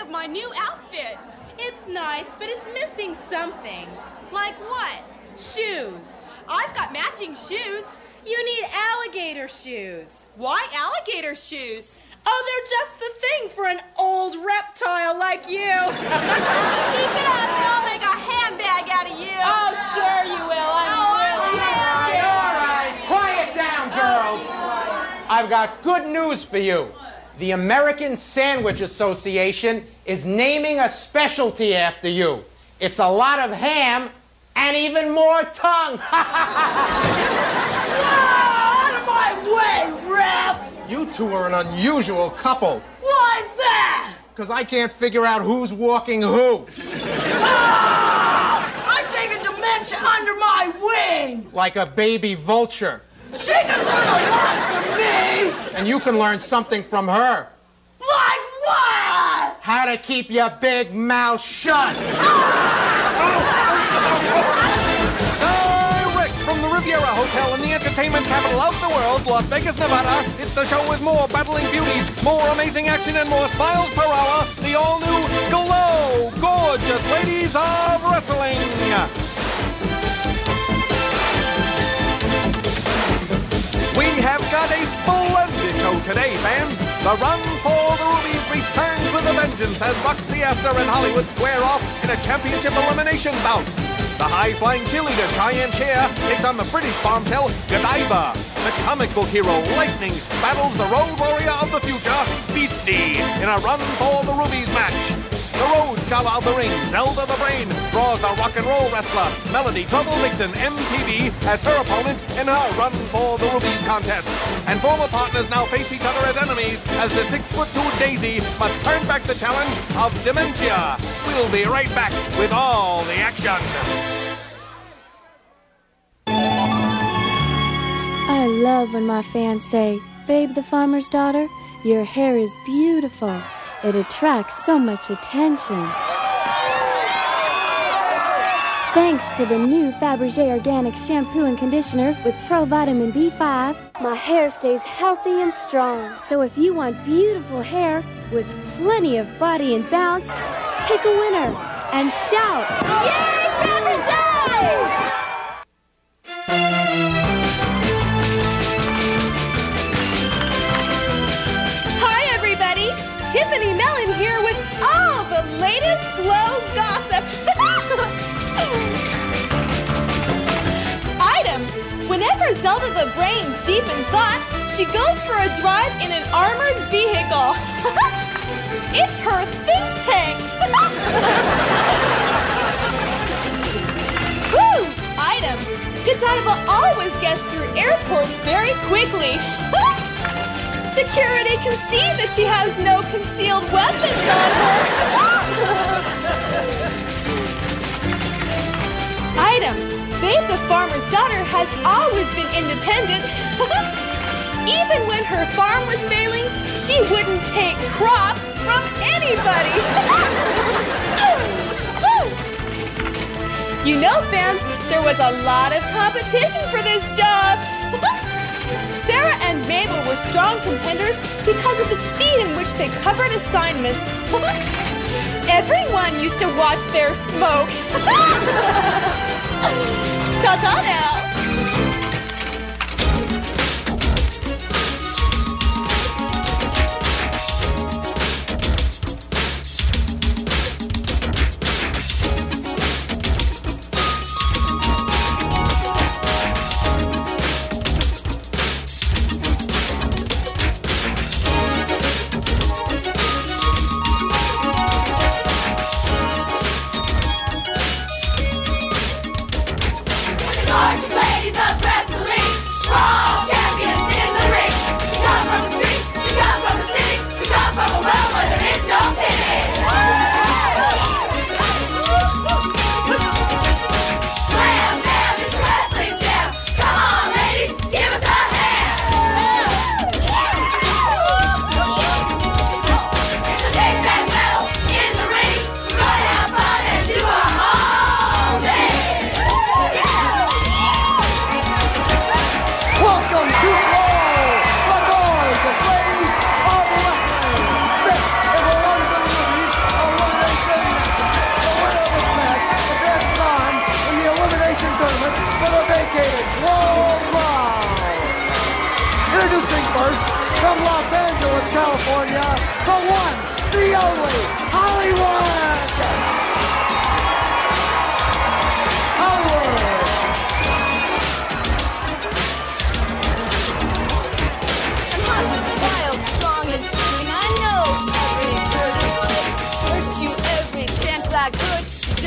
of my new outfit? It's nice, but it's missing something. Like what? Shoes. I've got matching shoes. You need alligator shoes. Why alligator shoes? Oh, they're just the thing for an old reptile like you. Keep it up and I'll make a handbag out of you. Oh, sure you will. All right. Quiet down, girls. I've got good news for you. The American Sandwich Association is naming a specialty after you. It's a lot of ham and even more tongue. Out of my way, Ref! You two are an unusual couple. Why is that? Because I can't figure out who's walking who. I'm taking dementia under my wing! Like a baby vulture. She can learn a lot from me! And you can learn something from her. Like what? How to keep your big mouth shut. Direct from the Riviera Hotel in the entertainment capital of the world, Las Vegas, Nevada, it's the show with more battling beauties, more amazing action, and more smiles per hour. The all-new Glow Gorgeous Ladies of Wrestling. We have got a splendid show today, fans. The Run for the Rubies returns with a vengeance as Roxy Astor and Hollywood square off in a championship elimination bout. The high-flying cheerleader Cheyenne Cher takes on the British bombshell Godiva. The comic book hero Lightning battles the road warrior of the future, Beastie, in a Run for the Rubies match. The Road Scholar of the Ring, Zelda the Brain, draws the rock and roll wrestler Melody Trouble Nixon MTV as her opponent in her Run for the Rubies contest. And former partners now face each other as enemies as the 6'2" Daisy must turn back the challenge of dementia. We'll be right back with all the action. I love when my fans say, "Babe the Farmer's Daughter, your hair is beautiful." It attracts so much attention. Thanks to the new Fabergé Organic Shampoo and Conditioner with Pro Vitamin B5, my hair stays healthy and strong. So if you want beautiful hair with plenty of body and bounce, pick a winner and shout, "Yay, Fabergé!" Tiffany Mellon here with all the latest Glow gossip. Item: whenever Zelda the Brain's deep in thought, she goes for a drive in an armored vehicle. It's her think tank. Whew! Item: Godiva always gets through airports very quickly. Security can see that she has no concealed weapons on her. Item: Babe the Farmer's Daughter has always been independent. Even when her farm was failing, she wouldn't take crop from anybody. You know, fans, there was a lot of competition for this job. Sarah and Mabel were strong contenders because of the speed in which they covered assignments. Everyone used to watch their smoke. Ta-ta now. Like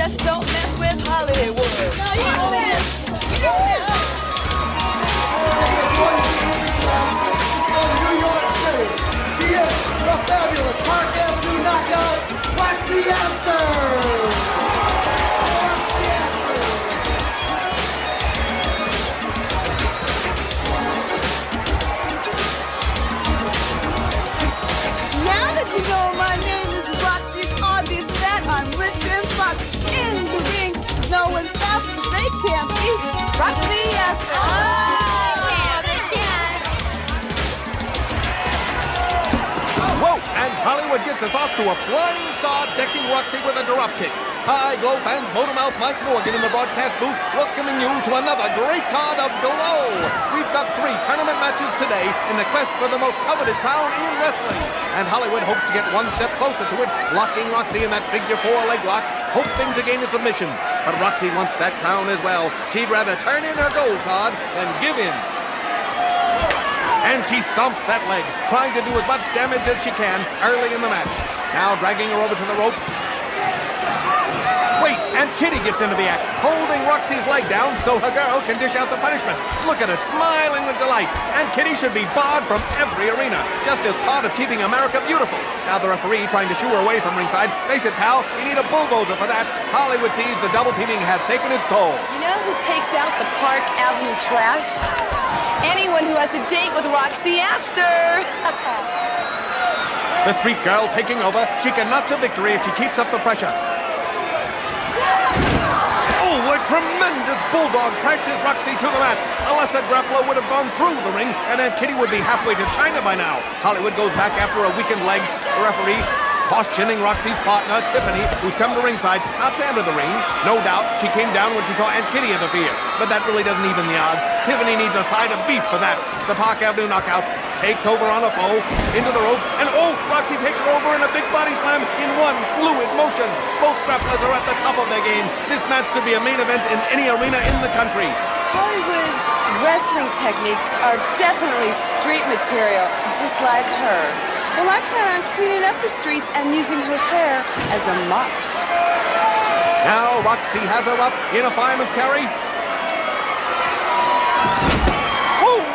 just don't mess with Hollywood. New York City, she is the fabulous Park Avenue knockout, Roxy Astor! Now that you know my name is Roxy, it's obvious that I'm rich and fox. In the ring, no one stops, they can't beat Roxy Astor. Whoa! And Hollywood gets us off to a flying start, decking Roxy with a drop kick. Hi, Glow fans, Motormouth Mike Morgan in the broadcast booth, welcoming you to another great card of Glow. We've got 3 tournament matches today in the quest for the most coveted crown in wrestling. And Hollywood hopes to get one step closer to it, locking Roxy in that figure 4 leg lock, hoping to gain a submission. But Roxy wants that crown as well. She'd rather turn in her gold card than give in. And she stomps that leg, trying to do as much damage as she can early in the match. Now dragging her over to the ropes. Wait, and Kitty gets into the act, holding Roxy's leg down so her girl can dish out the punishment. Look at her smiling with delight. And Kitty should be barred from every arena, just as part of keeping America beautiful. Now the referee trying to shoo her away from ringside. Face it, pal, you need a bulldozer for that. Hollywood sees the double teaming has taken its toll. You know who takes out the Park Avenue trash? Anyone who has a date with Roxy Astor. The street girl taking over. She can notch a victory if she keeps up the pressure. Oh, a tremendous bulldog crashes Roxy to the mat. A lesser grappler would have gone through the ring, and Aunt Kitty would be halfway to China by now. Hollywood goes back after her weakened legs. The referee cautioning Roxy's partner, Tiffany, who's come to ringside, not to enter the ring. No doubt, she came down when she saw Aunt Kitty interfere. But that really doesn't even the odds. Tiffany needs a side of beef for that. The Park Avenue knockout takes over on a foe, into the ropes, and oh, Roxy takes her over in a big body slam in one fluid motion. Both grapplers are at the top of their game. This match could be a main event in any arena in the country. Hollywood's wrestling techniques are definitely street material, just like her. Well, I plan on cleaning up the streets and using her hair as a mop. Now Roxy has her up in a fireman's carry.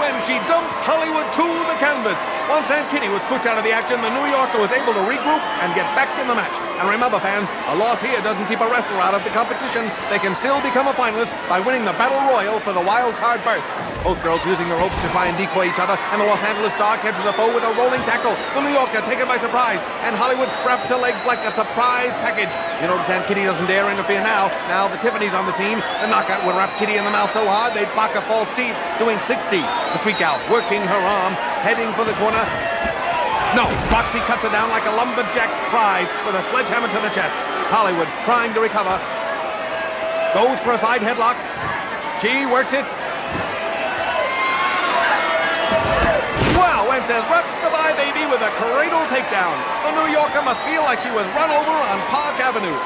And she dumps Hollywood to the canvas. Once Aunt Kitty was pushed out of the action, the New Yorker was able to regroup and get back in the match. And remember, fans, a loss here doesn't keep a wrestler out of the competition. They can still become a finalist by winning the Battle Royal for the wild card berth. Both girls using the ropes to try and decoy each other, and the Los Angeles star catches a foe with a rolling tackle. The New Yorker taken by surprise, and Hollywood wraps her legs like a surprise package. You notice Aunt Kitty doesn't dare interfere now. Now the Tiffany's on the scene. The knockout would wrap Kitty in the mouth so hard they'd block her false teeth, doing 60. The street gal working her arm, heading for the corner. No, Roxy cuts her down like a lumberjack's prize with a sledgehammer to the chest. Hollywood trying to recover. Goes for a side headlock. She works it. Wow, and says rock-a-bye baby with a cradle takedown. The New Yorker must feel like she was run over on Park Avenue.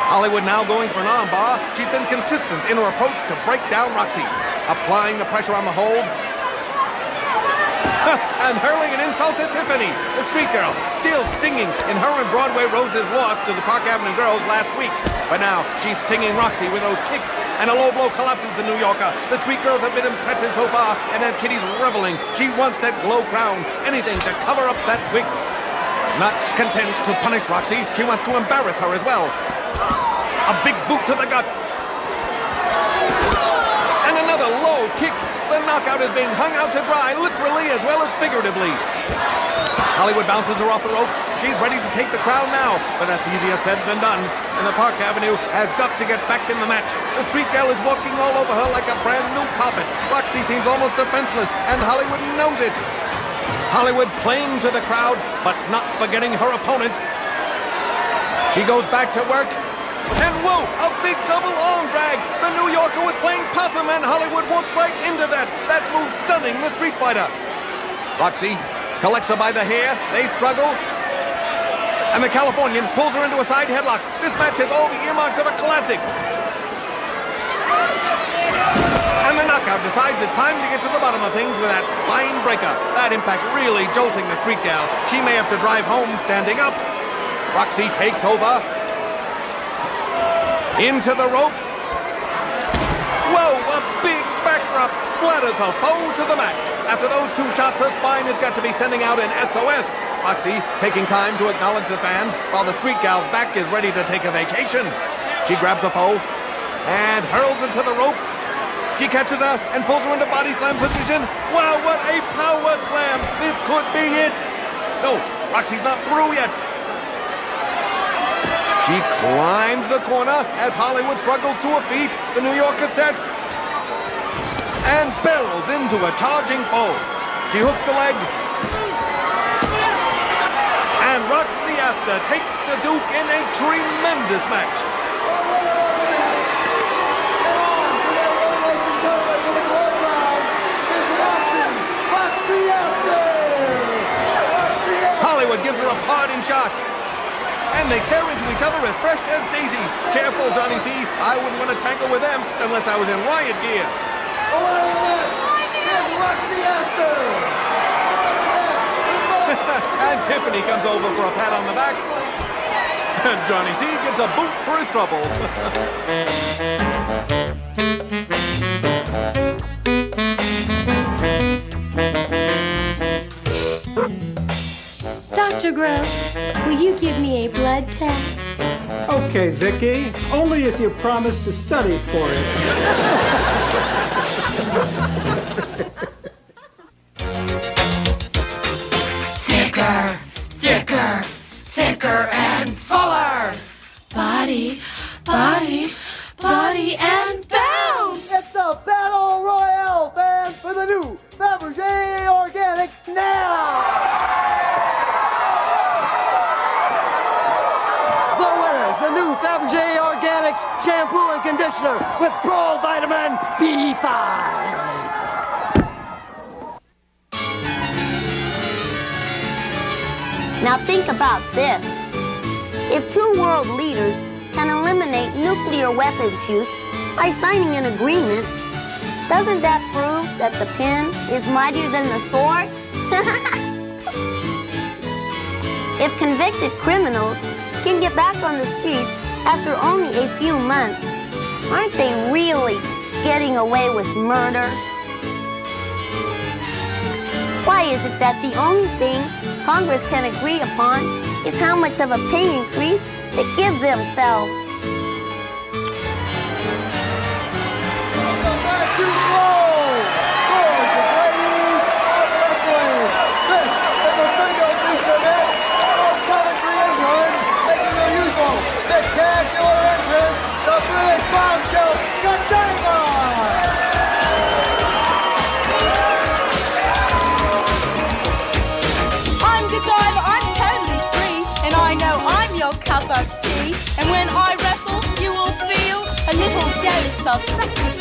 Hollywood now going for an armbar. She's been consistent in her approach to break down Roxy. Applying the pressure on the hold. And hurling an insult to Tiffany, the street girl, still stinging in her and Broadway Rose's loss to the Park Avenue girls last week. But now she's stinging Roxy with those kicks, and a low blow collapses the New Yorker. The street girls have been impressive so far, and Aunt Kitty's reveling. She wants that glow crown, anything to cover up that wig. Not content to punish Roxy, she wants to embarrass her as well. A big boot to the gut. And another low kick. The knockout is being hung out to dry, literally as well as figuratively. Hollywood bounces her off the ropes. She's ready to take the crown now, but that's easier said than done. And the Park Avenue has got to get back in the match. The street girl is walking all over her like a brand new carpet. Roxy seems almost defenseless, and Hollywood knows it. Hollywood playing to the crowd, but not forgetting her opponent. She goes back to work. And whoa, a big double arm drag. The New Yorker was playing possum, and Hollywood walked right into that. That move stunning the street fighter. Roxy collects her by the hair. They struggle. And the Californian pulls her into a side headlock. This match has all the earmarks of a classic. And the knockout decides it's time to get to the bottom of things with that spine breaker. That impact really jolting the street gal. She may have to drive home standing up. Roxy takes over. Into the ropes. Whoa, a big backdrop splatters her foe to the mat. After those two shots, her spine has got to be sending out an SOS. Roxy taking time to acknowledge the fans while the street gal's back is ready to take a vacation. She grabs her foe and hurls into the ropes. She catches her and pulls her into body slam position. Wow, what a power slam! This could be it. No, Roxy's not through yet. She climbs the corner as Hollywood struggles to her feet. The New Yorker sets and barrels into a charging foe. She hooks the leg. And Roxy Astor takes the Duke in a tremendous match. Hollywood gives her a parting shot. And they tear into each other as fresh as daisies. Careful, Johnny C. I wouldn't want to tangle with them unless I was in riot gear. The winner of the match is Roxy Astor. And Tiffany comes over for a pat on the back. And Johnny C gets a boot for his trouble. Dr. Grove, will you give me a blood test? Okay, Vicky. Only if you promise to study for it. Thicker, thicker, thicker and fuller. Body, body, body and bounce. It's the Battle Royale, fans, for the new Fabergé Organic now. The new Fabergé Organics shampoo and conditioner with Pro Vitamin B5. Now think about this. If two world leaders can eliminate nuclear weapons use by signing an agreement, doesn't that prove that the pen is mightier than the sword? If convicted criminals can get back on the streets after only a few months, aren't they really getting away with murder? Why is it that the only thing Congress can agree upon is how much of a pay increase to give themselves? Welcome back to Raw! Gorgeous ladies of wrestling! This is a single feature match from Coventry, England, making their usual spectacular entrance, the British bombshell, Godiva! I'm Godiva, I'm totally free, and I know I'm your cup of tea. And when I wrestle, you will feel a little dose of sex appeal.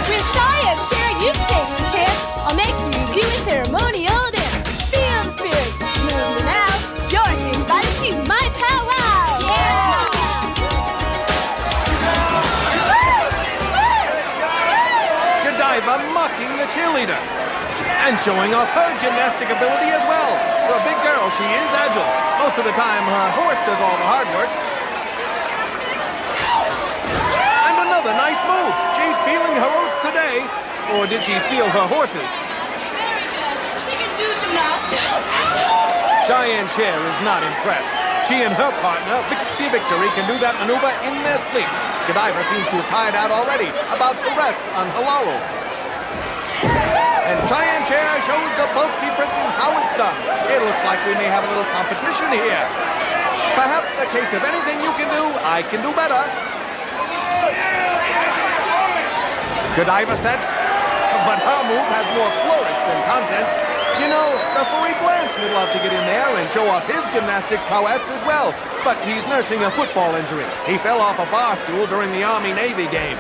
With Cheyenne, Cher, you take the chance. I'll make you do a ceremonial dance. Feel the spirit, move me now. You're invited to my powwow. Godiva mocking the cheerleader and showing off her gymnastic ability as well. For a big girl, she is agile. Most of the time, her horse does all the hard work. And another nice move. She's feeling her oats today. Or did she steal her horses? Very good. She can do gymnastics. Cheyenne Cher is not impressed. She and her partner, Vicky Victory, can do that maneuver in their sleep. Godiva seems to have tired out already, about to rest on her laurels. And Cheyenne Cher shows the bulky Briton how it's done. It looks like we may have a little competition here. Perhaps a case of anything you can do, I can do better. Godiva sets, but her move has more flourish than content. You know, referee Blanche would love to get in there and show off his gymnastic prowess as well, but he's nursing a football injury. He fell off a bar stool during the Army-Navy game.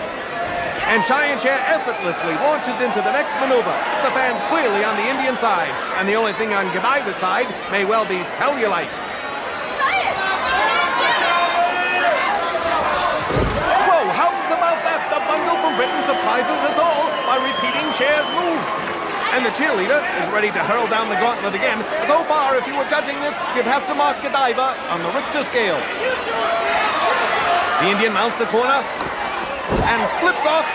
And Cheyenne Cher effortlessly launches into the next maneuver. The fans clearly on the Indian side, and the only thing on Godiva's side may well be cellulite. Try it. Britain surprises us all by repeating Cher's move. And the cheerleader is ready to hurl down the gauntlet again. So far, if you were judging this, you'd have to mark Godiva on the Richter scale. The Indian mounts the corner and flips off,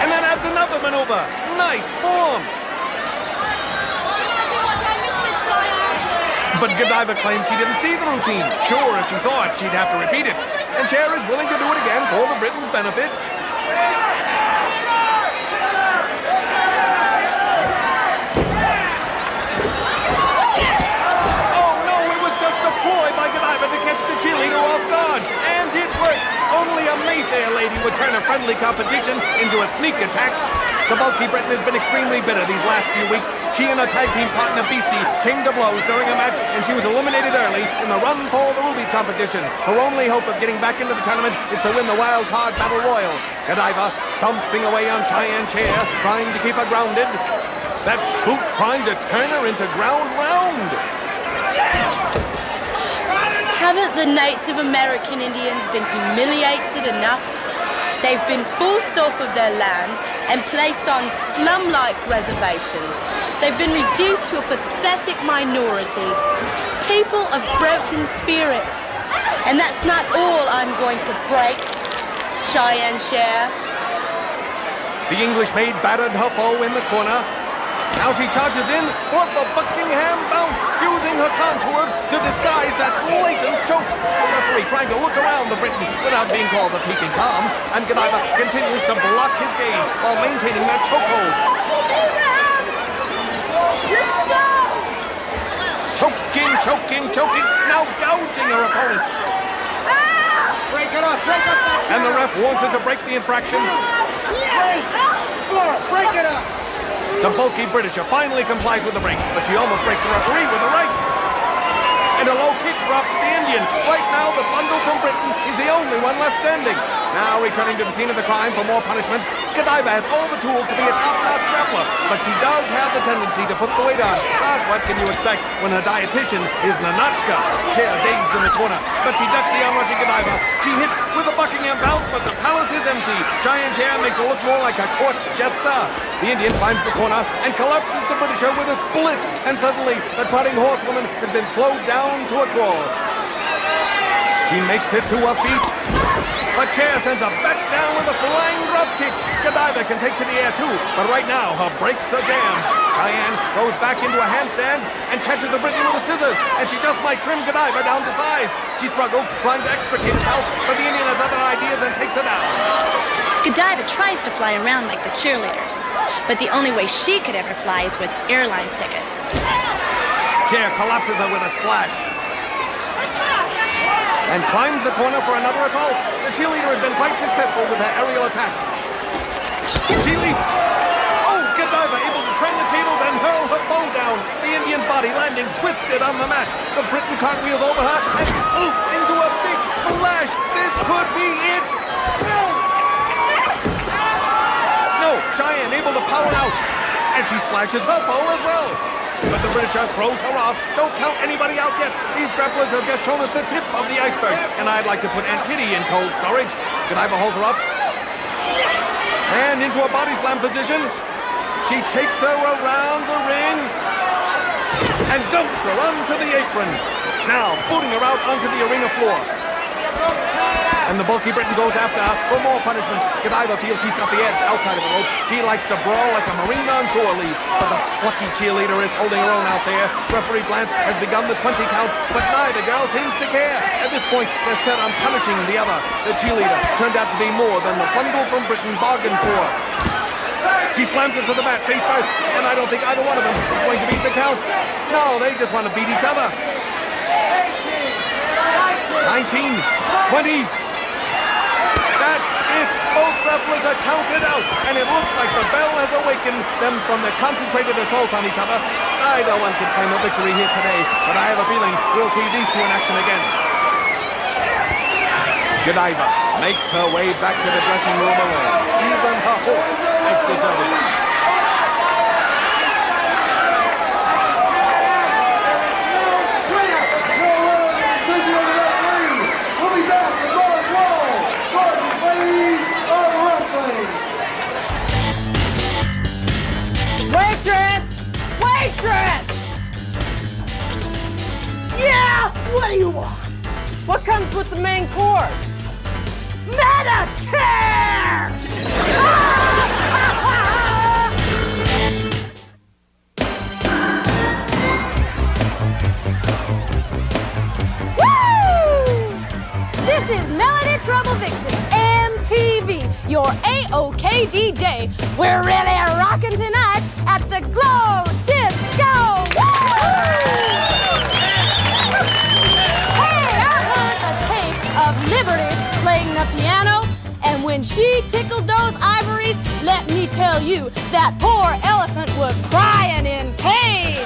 and then adds another maneuver. Nice form. But Godiva claims she didn't see the routine. Sure, if she saw it, she'd have to repeat it. And Cher is willing to do it again for the Britain's benefit. By Godiva to catch the cheerleader off guard. And it worked. Only a Mayfair lady would turn a friendly competition into a sneak attack. The bulky Britain has been extremely bitter these last few weeks. She and her tag team partner Beastie came to blows during a match, and she was eliminated early in the Run for the Rubies competition. Her only hope of getting back into the tournament is to win the wild card battle royal. Godiva stomping away on Cheyenne Cher, trying to keep her grounded. That boot trying to turn her into ground round. Haven't the Native American Indians been humiliated enough? They've been forced off of their land and placed on slum-like reservations. They've been reduced to a pathetic minority. People of broken spirit. And that's not all I'm going to break, Cheyenne Cher. The English maid battered her foe in the corner. Now she charges in for the Buckingham bounce, using her contours to disguise that blatant choke. The referee trying to look around the Briton without being called a peeping Tom, and Godiva continues to block his gaze while maintaining that chokehold. Choking, now gouging her opponent. Break it up, break up that. And the ref wants her to break the infraction. Break it up. The bulky Britisher finally complies with the break, but she almost breaks the referee with a right. And a low kick dropped to the Indian. Right now, the bundle from Britain is the only one left standing. Now returning to the scene of the crime for more punishment, Godiva has all the tools to be a top-notch grappler, but she does have the tendency to put the weight on. But what can you expect when her dietitian is Nanochka? Cher dazed in the corner, but she ducks the onrushing Godiva. She hits with a Buckingham bounce, but the palace is empty. Cheyenne Cher makes her look more like a court jester. The Indian climbs the corner and collapses the Britisher with a split, and suddenly the trotting horsewoman has been slowed down to a crawl. She makes it to her feet, but Cher sends her back down with a flying drop kick. Godiva can take to the air too, but right now her brakes are jammed. Cheyenne goes back into a handstand and catches the Briton with the scissors, and she just might trim Godiva down to size. She struggles, trying to extricate herself, but the Indian has other ideas and takes her down. Godiva tries to fly around like the cheerleaders, but the only way she could ever fly is with airline tickets. Cher collapses her with a splash and climbs the corner for another assault. The cheerleader has been quite successful with her aerial attack. She leaps. Oh, Godiva able to turn the tables and hurl her foe down. The Indian's body landing twisted on the mat. The Briton cartwheels over her and into a big splash. This could be it. No, Cheyenne able to power out. And she splashes her foe as well. But the Britisher throws her off. Don't count anybody out yet. These grapplers have just shown us the tip of the iceberg. And I'd like to put Aunt Kitty in cold storage. Godiva holds her up. And into a body slam position. She takes her around the ring and dumps her onto the apron. Now booting her out onto the arena floor. And the bulky Briton goes after her for more punishment. Godiva feels she's got the edge outside of the ropes. He likes to brawl like a Marine on shore leave. But the plucky cheerleader is holding her own out there. Referee Glance has begun the 20 count, but neither girl seems to care. At this point, they're set on punishing the other. The cheerleader turned out to be more than the bundle from Britain bargained for. She slams it to the mat face first, and I don't think either one of them is going to beat the count. No, they just want to beat each other. 19, 20. That's it. Both grapplers are counted out, and it looks like the bell has awakened them from their concentrated assaults on each other. Either one can claim a victory here today, but I have a feeling we'll see these two in action again. Godiva makes her way back to the dressing room alone. Even her horse has deserted her. We'll be back with more World Gorgeous Ladies of Wrestling. What do you want? What comes with the main course? Medicare! This is Melody Trouble Vixen, MTV, your A-OK DJ. We're really rocking tonight at the Glow Disco. Hey, I heard a tape of Liberty playing the piano, and when she tickled those ivories, let me tell you, that poor elephant was crying in pain.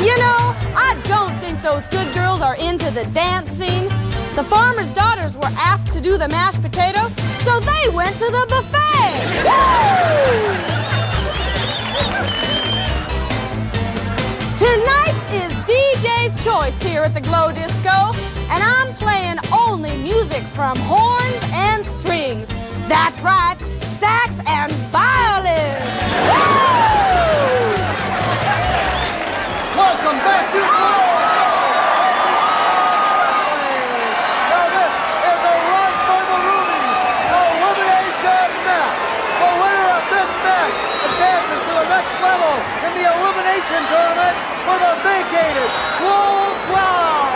You know, I don't think those good girls are into the dance scene. The farmers' daughters were asked to do the mashed potato, so they went to the buffet. Tonight is DJ's choice here at the Glow Disco, and I'm playing only music from horns and strings. That's right, sax and violin. Welcome back to Glow! Now this is a run for the Rubies, the elimination match. The winner of this match advances to the next level in the elimination tournament for the vacated Glow Crown.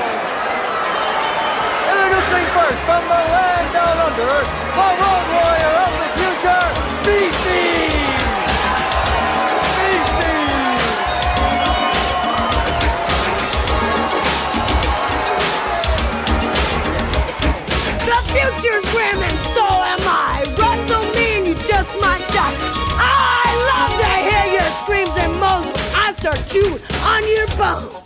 Introducing first from the land down under, the road warrior of the future, Beastie! Future's grim and so am I. Wrestle me and you just might die. I love to hear your screams and moans when I start chewing on your bones.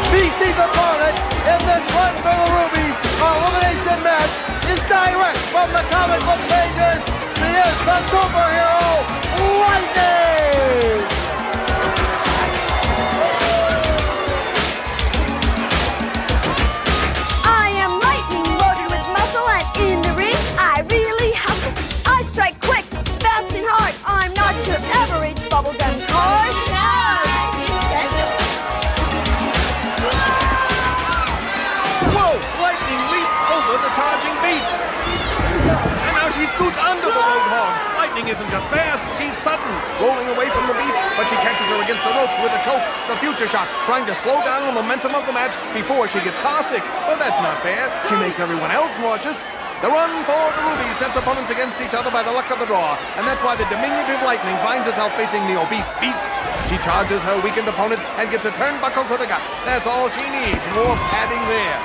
Beastie's opponent in this run for the Rubies elimination match is direct from the comic book pages. She is the superhero, Lightning! Bubblegum card. Whoa! Lightning leaps over the charging beast. And now she scoots under the Roadhog. Lightning isn't just fast, she's sudden, rolling away from the beast, but she catches her against the ropes with a choke. The Future Shock trying to slow down the momentum of the match before she gets caustic. But that's not fair. She makes everyone else nauseous. The run for the Rubies sets opponents against each other by the luck of the draw, and that's why the diminutive Lightning finds herself facing the obese beast. She charges her weakened opponent and gets a turnbuckle to the gut. That's all she needs, more padding there.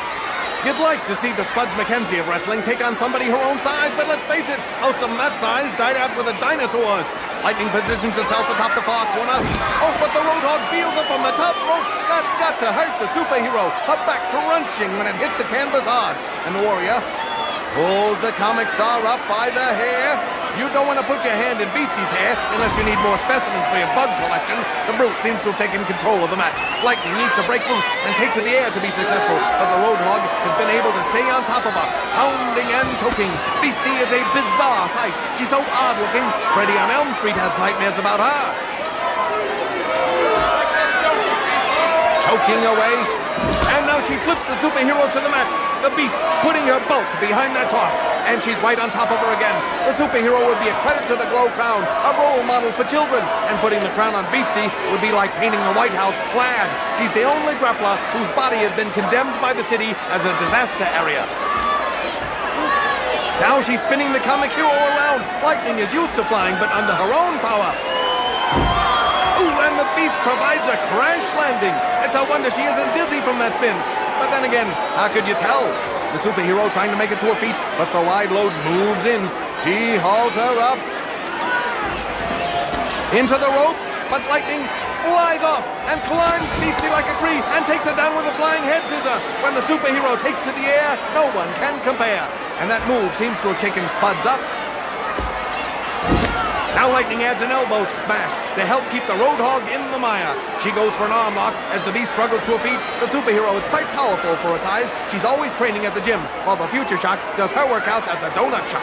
You'd like to see the Spuds McKenzie of wrestling take on somebody her own size, but let's face it, most of them that size died out with the dinosaurs. Lightning positions herself atop the far corner. Oh, but the Roadhog beals her from the top rope. That's got to hurt the superhero. Her back crunching when it hit the canvas hard. And the Warrior pulls the comic star up by the hair. You don't want to put your hand in Beastie's hair unless you need more specimens for your bug collection. The Brute seems to have taken control of the match. Lightning needs to break loose and take to the air to be successful, but the Roadhog has been able to stay on top of her, pounding and choking. Beastie is a bizarre sight. She's so odd-looking, Freddy on Elm Street has nightmares about her. Choking away, and now she flips the superhero to the mat. The Beast putting her bulk behind that toss, and she's right on top of her again. The superhero would be a credit to the Glow Crown, a role model for children, and putting the crown on Beastie would be like painting the White House plaid. She's the only grappler whose body has been condemned by the city as a disaster area. Now she's spinning the comic hero around. Lightning is used to flying, but under her own power. Ooh, and the Beast provides a crash landing. It's a wonder she isn't dizzy from that spin. But then again, how could you tell? The superhero trying to make it to her feet, but the wide load moves in. She hauls her up into the ropes, but Lightning flies off and climbs Beastie like a tree and takes her down with a flying head scissor. When the superhero takes to the air, no one can compare. And that move seems to have shaken Spuds up. Now Lightning adds an elbow smash to help keep the Roadhog in the mire. She goes for an arm lock as the Beast struggles to her feet. The superhero is quite powerful for her size. She's always training at the gym, while the Future Shock does her workouts at the donut shop.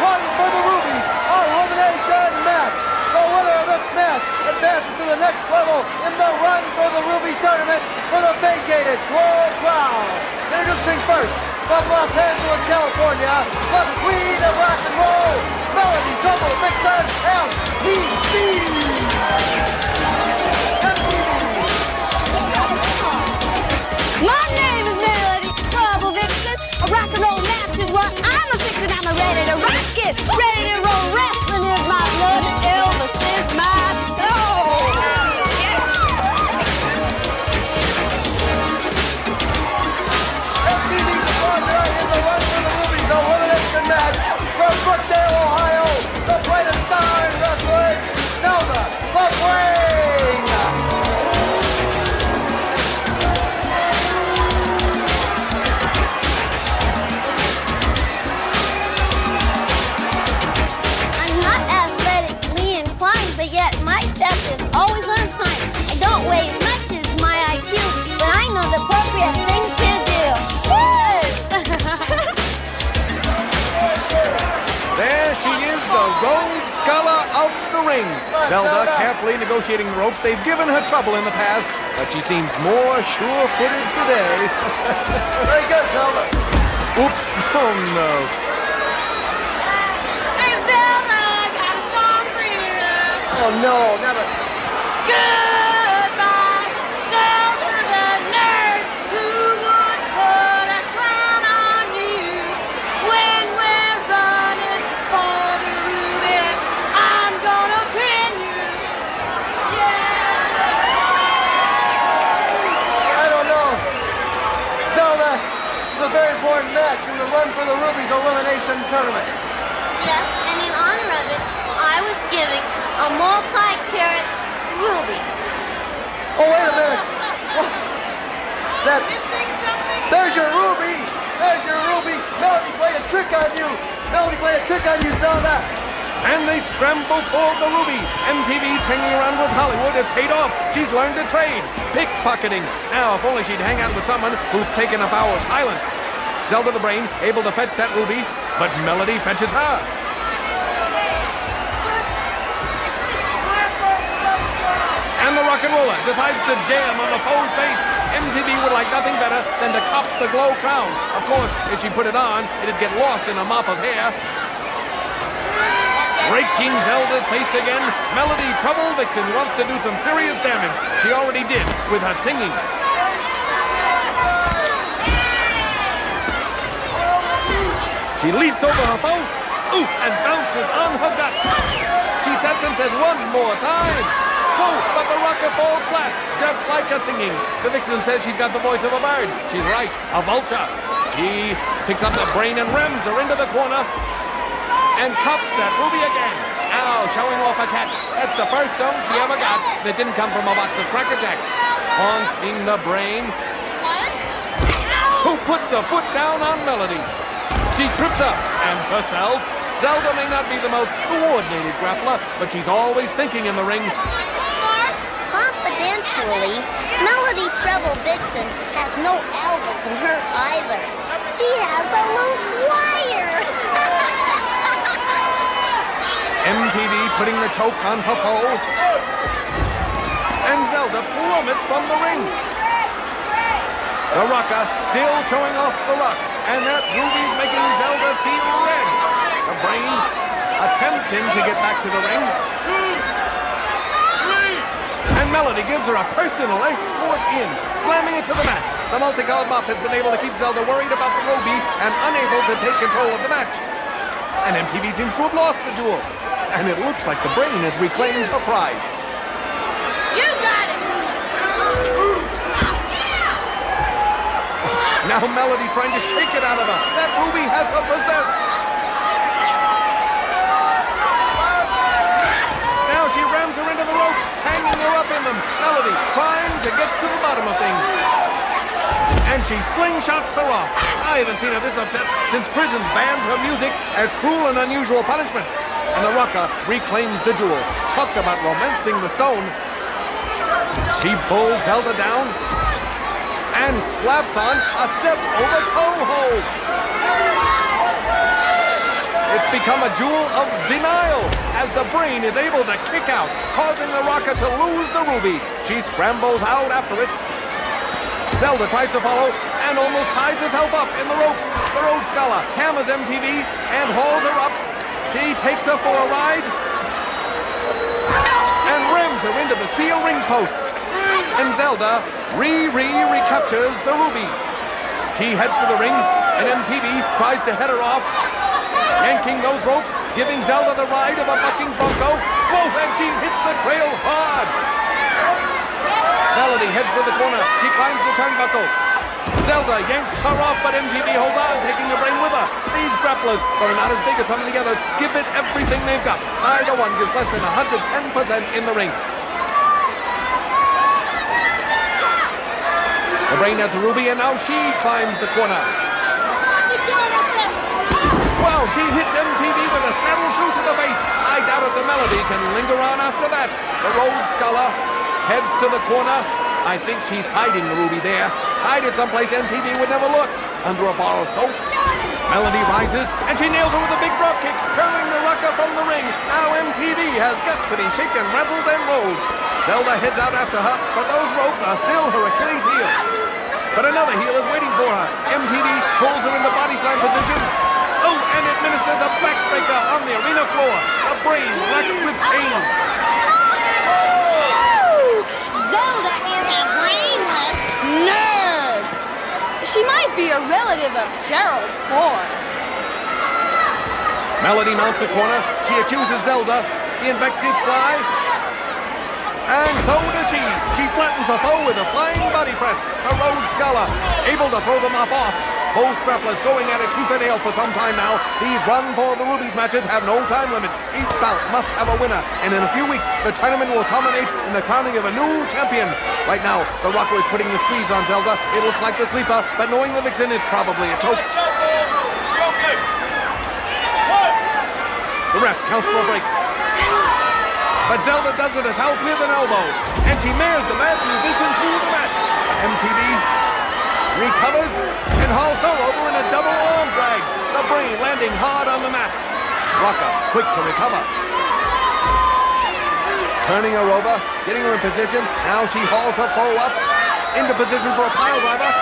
Run for the Rubies elimination match. The winner of this match advances to the next level in the Run for the Rubies tournament for the vacated Glow Crown. Introducing first, from Los Angeles, California, the Queen of Rock and Roll, Melody Trouble Vixen, MTV. My name is Melody Trouble Vixen. A rock and roll match is what I'm a fixin'. I'm a ready to rock it, ready to roll. Wrestling is my blood, and Elvis is my soul. MTV's partner in the Run for the Rubies elimination match from Brookdale, Ohio, the brightest star in wrestling, Zelda LaGuardia. I'm not athletically inclined, but yet my step is always on time. I don't weigh as much as my IQ, but I know the appropriate thing to do. There she is, the Rhodes Scholar of the ring. Zelda carefully negotiating the ropes. They've given her trouble in the past, but she seems more sure-footed today. Very good, Zelda. Oops, oh no. Hey, Zelda, I got a song for you. Oh no, never. Goodbye, Zelda the nerd, who would put a crown on you when we're running for the rubies. I'm gonna pin you. I don't know. Zelda, this is a very important match in the Run for the Rubies elimination tournament. Yes, and in honor of it, I was giving a multi-carat ruby. Oh, wait a minute. What? Missing something? There's your ruby. There's your ruby. Melody played a trick on you. Melody played a trick on you, Zelda. And they scramble for the ruby. MTV's hanging around with Hollywood has paid off. She's learned to trade. Pickpocketing. Now, if only she'd hang out with someone who's taken a vow of silence. Zelda the Brain, able to fetch that ruby, but Melody fetches her. And the rock and roller decides to jam on the foe's face. MTV would like nothing better than to cop the Glow Crown. Of course, if she put it on, it'd get lost in a mop of hair. Breaking Zelda's face again, Melody Trouble Vixen wants to do some serious damage. She already did with her singing. She leaps over her foe, and bounces on her gut. She sets and says one more time. Whoa, but the rocket falls flat, just like her singing. The Vixen says she's got the voice of a bird. She's right, a vulture. She picks up the brain and rams her into the corner and cups that ruby again. Now showing off a catch. That's the first stone she ever got that didn't come from a box of Cracker Jacks. Haunting the Brain, who puts a foot down on Melody. She trips up, and herself. Zelda may not be the most coordinated grappler, but she's always thinking in the ring. Confidentially, Melody Trouble Vixen has no Elvis in her either. She has a loose wire. MTV putting the choke on her foe. And Zelda plummets from the ring. The rocker still showing off the rock, and that ruby's making Zelda see red. The Brain attempting to get back to the ring. 2, 3. And Melody gives her a personal escort in, slamming it to the mat. The multicolored mop has been able to keep Zelda worried about the ruby and unable to take control of the match. And MTV seems to have lost the duel. And it looks like the Brain has reclaimed her prize. You got it! Now Melody's trying to shake it out of her. That ruby has her possessed. Now she rams her into the ropes, hanging her up in them. Melody trying to get to the bottom of things. And she slingshots her off. I haven't seen her this upset since prisons banned her music as cruel and unusual punishment. And the rocker reclaims the jewel. Talk about romancing the stone. She pulls Zelda down and slaps on a step over toe hold. It's become a jewel of denial as the Brain is able to kick out, causing the Rocker to lose the ruby. She scrambles out after it. Zelda tries to follow and almost ties herself up in the ropes. The Rhodes Scholar hammers MTV and hauls her up. She takes her for a ride and rams her into the steel ring post. And Zelda recaptures the ruby. She heads for the ring, and MTV tries to head her off, yanking those ropes, giving Zelda the ride of a bucking bronco. Whoa, and she hits the trail hard. Melody heads for the corner. She climbs the turnbuckle. Zelda yanks her off, but MTV holds on, taking the Brain with her. These grapplers, though not as big as some of the others, give it everything they've got. Neither one gives less than 110% in the ring. The Brain has the ruby, and now she climbs the corner. What you doing up there? Well, she hits MTV with a saddle shoe to the face. I doubt if the Melody can linger on after that. The Rhodes Scholar heads to the corner. I think she's hiding the ruby there. Hide it someplace MTV would never look. Under a bar of soap. Melody rises, and she nails her with a big drop kick, curling the Rocker from the ring. Now MTV has got to be shaken, rattled, and rolled. Zelda heads out after her, but those ropes are still her Achilles heel. But another heel is waiting for her. MTV pulls her into body slam position. Oh, and administers a backbreaker on the arena floor. The Brain racked with pain. Oh, Zelda is a brainless nerd. She might be a relative of Gerald Ford. Melody mounts the corner. She accuses Zelda. The invectives fly. And so does she. She flattens a foe with a flying body press. The Rhodes Scholar able to throw the mop off. Both grapplers going at it tooth and nail for some time now. These Run for the Rubies matches have no time limit. Each bout must have a winner. And in a few weeks, the tournament will culminate in the crowning of a new champion. Right now, the Rocker is putting the squeeze on Zelda. It looks like the sleeper, but knowing the Vixen is probably a choke. The ref counts for a break. But Zelda does it herself with an elbow. And she mares the Mad Musician to the mat. MTV recovers and hauls her over in a double arm drag. The Brain landing hard on the mat. Rocker quick to recover. Turning her over, getting her in position. Now she hauls her foe up into position for a pile driver.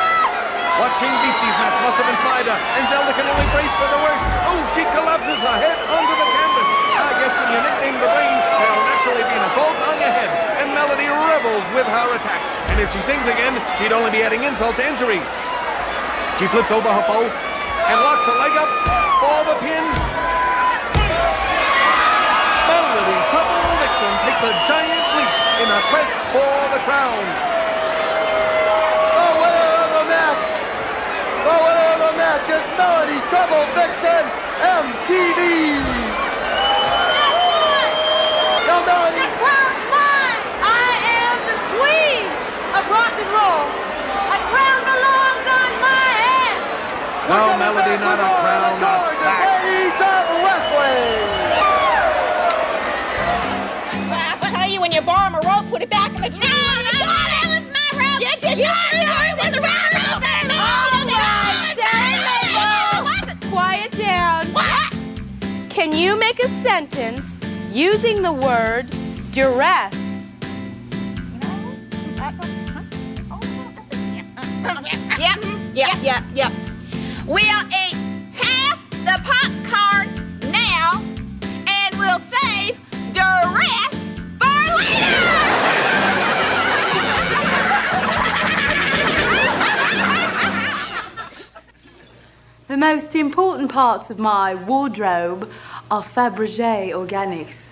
Watching Beastie's match must have inspired her, and Zelda can only brace for the worst. Oh, she collapses her head onto the canvas. I guess when you nickname the Brain, there'll naturally be an assault on your head, and Melody revels with her attack. And if she sings again, she'd only be adding insult to injury. She flips over her foe and locks her leg up for the pin. Melody Trouble Vixen takes a giant leap in her quest for the crown. The winner of the match! The winner of the match is Melody Trouble Vixen, MTV! Now, Melody! The crown's mine! I am the queen of rock and roll! A crown belongs on my head! No, Melody, not a crown, a sack. Ladies of wrestling! I tell you, when you borrow a rope, put it back in the tree. No, that was my rope! You did not know it was my rope! Quiet down. What? Can you make a sentence using the word duress? Yep. We'll eat half the popcorn now, and we'll save the rest for later! The most important parts of my wardrobe are Fabergé Organics.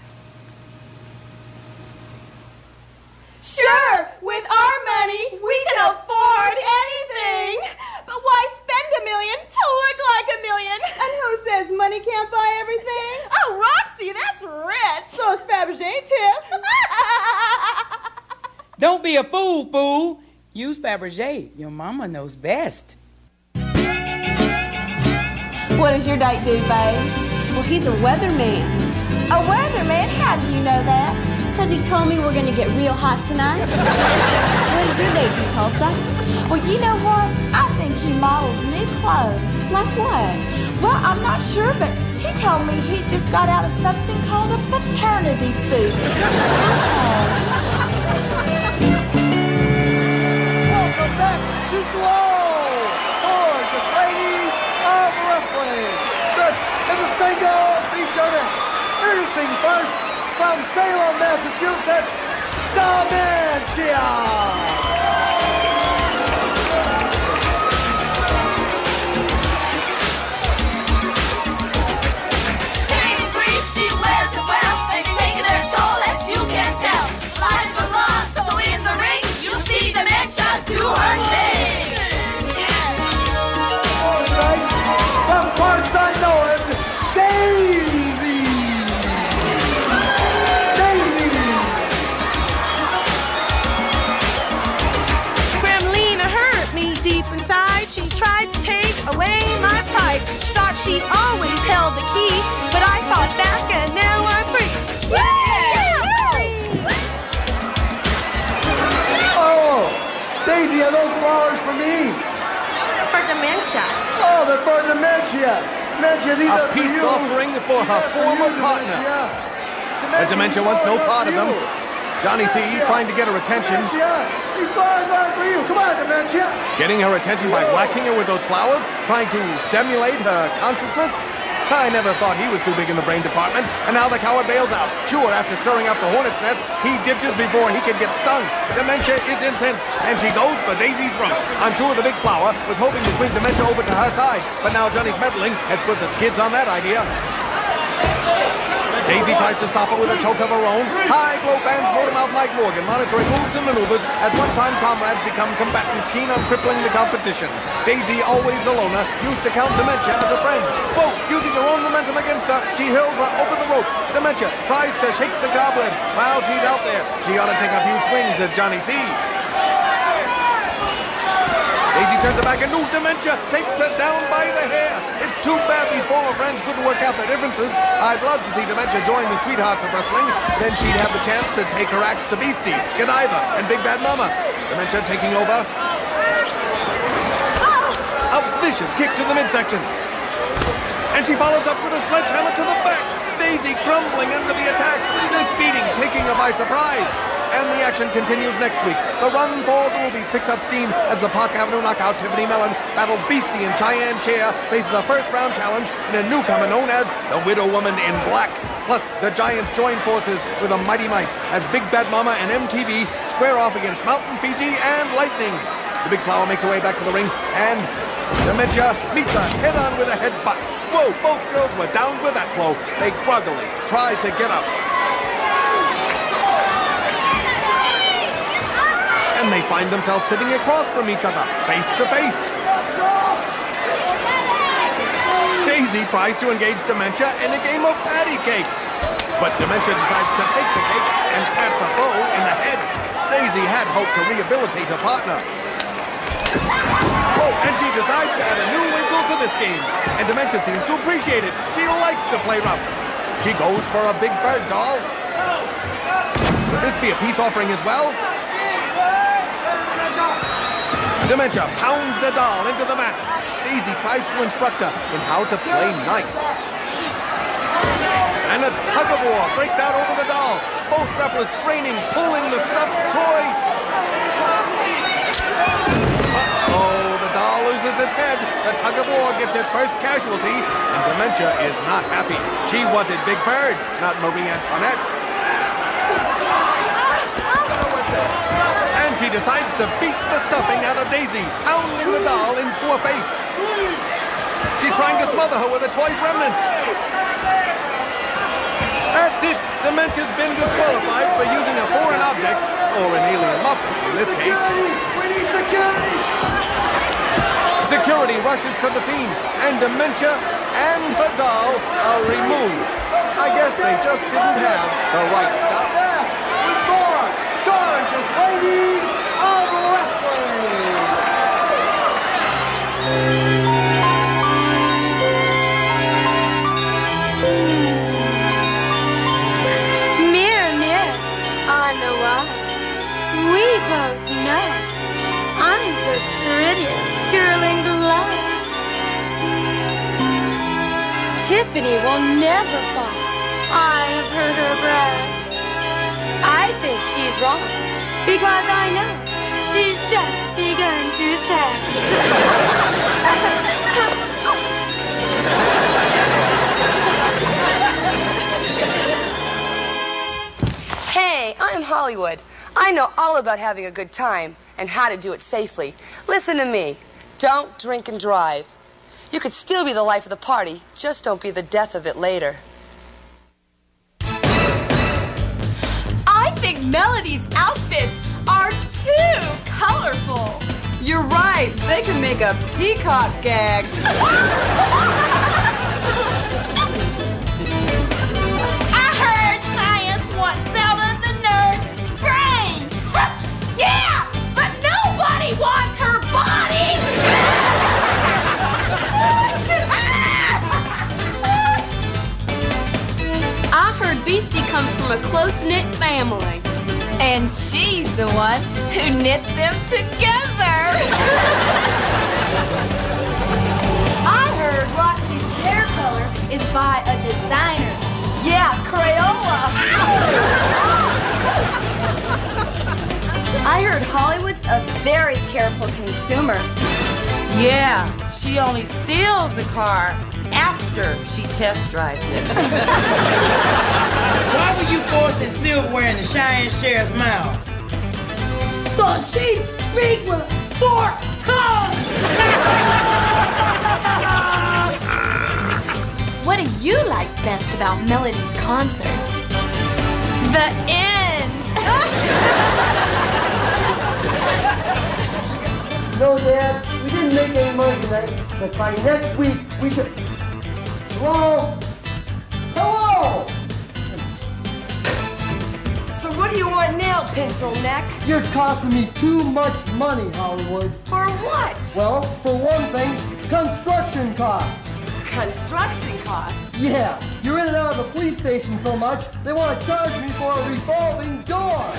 Sure, with our money, we can afford anything. But why spend $1 million to look like $1 million? And who says money can't buy everything? Oh, Roxy, that's rich. So is Fabergé, too. Don't be a fool. Use Fabergé. Your mama knows best. What does your date do, babe? Well, he's a weatherman. A weatherman? How do you know that? Because he told me we're going to get real hot tonight. What does shoelace, Tulsa. Well, you know what? I think he models new clothes. Like what? Well, I'm not sure, but he told me he just got out of something called a paternity suit. Welcome back to Glow! Gorgeous ladies of wrestling. This is a singles feature. Introducing first from Salem, Massachusetts, Dementia! From parts unknown, Daisy! Gremlina hurt me deep inside. She tried to take away my pride. She thought she always held the key, but I fought back and now I'm free. Oh, Daisy, are those flowers for me? For dementia. Oh, they're for Dementia. Dementia, these A are peace for you. offering for her former partner. But Dementia wants no part of them. Johnny C. trying to get her attention. Dementia, these flowers aren't for you. Come on, Dementia. Getting her attention by whacking her with those flowers? Trying to stimulate her consciousness? I never thought he was too big in the brain department, and now the coward bails out. Sure, after stirring up the hornet's nest, he ditches before he can get stung. Dementia is incensed, and she goes for Daisy's throat. I'm sure the big flower was hoping to swing Dementia over to her side, but now Johnny's meddling has put the skids on that idea. Daisy tries to stop her with a choke of her own. High blow fans Motormouth Mike Morgan monitoring moves and maneuvers as one-time comrades become combatants keen on crippling the competition. Daisy, always a loner, used to count Dementia as a friend. Both using her own momentum against her, she hurls her over the ropes. Dementia tries to shake the cobwebs. While she's out there, she ought to take a few swings at Johnny C. Daisy turns her back and Dementia takes her down by the hair. It's too bad these former friends couldn't work out their differences. I'd love to see Dementia join the sweethearts of wrestling. Then she'd have the chance to take her axe to Beastie, Godiva, and Big Bad Mama. Dementia taking over. A vicious kick to the midsection. And she follows up with a sledgehammer to the back. Daisy crumbling under the attack. This beating taking her by surprise. And the action continues next week. The run for the Rubies picks up steam as the Park Avenue Knockout Tiffany Mellon battles Beastie and Cheyenne Cher, faces a first-round challenge in a newcomer known as the Widow Woman in Black. Plus, the Giants join forces with the Mighty Mites as Big Bad Mama and MTV square off against Mountain Fiji and Lightning. The Big Flower makes her way back to the ring, and Dementia meets her head-on with a headbutt. Whoa, both girls were down with that blow. They groggily tried to get up. And they find themselves sitting across from each other, face to face. Daisy tries to engage Dementia in a game of patty cake. But Dementia decides to take the cake and pats a foe in the head. Daisy had hoped to rehabilitate her partner. Oh, and she decides to add a new wrinkle to this game. And Dementia seems to appreciate it. She likes to play rough. She goes for a Big Bird doll. Could this be a peace offering as well? Dementia pounds the doll into the mat. Daisy tries to instruct her in how to play nice. And a tug-of-war breaks out over the doll. Both grapplers straining, pulling the stuffed toy. Uh-oh, the doll loses its head. The tug-of-war gets its first casualty, and Dementia is not happy. She wanted Big Bird, not Marie Antoinette. And she decides to beat the stuffing out of Daisy, pounding the doll into her face. She's trying to smother her with a toy's remnants. That's it. Dementia's been disqualified for using a foreign object, or an alien muppet in this case. We need security! Security rushes to the scene, and Dementia and her doll are removed. I guess they just didn't have the right stuff. With more gorgeous ladies of wrestling! Mirror, mirror on the wall, we both know Tiffany will never fall. I have heard her brag. I think she's wrong because I know she's just begun to sag. Hey, I'm Hollywood. I know all about having a good time and how to do it safely. Listen to me. Don't drink and drive. You could still be the life of the party, just don't be the death of it later. I think Melody's outfits are too colorful. You're right. They can make a peacock gag. I heard science wants out of the nerd's brain. Yeah, but nobody wants her body. I heard Beastie comes from a close-knit family. And she's the one who knit them together. I heard Roxy's hair color is by a designer. Yeah, Crayola. I heard Hollywood's a very careful consumer. Yeah, she only steals a car after she test drives it. Why were you forcing silverware in the Cheyenne Sheriff's mouth? So she'd speak with a forked tongue! What do you like best about Melody's concerts? The end. No, Dad, we didn't make any money tonight, but by next week we should... Hello? Hello? So what do you want now, pencil neck? You're costing me too much money, Hollywood. For what? Well, for one thing, construction costs. Construction costs? Yeah, you're in and out of the police station so much, they want to charge me for a revolving door.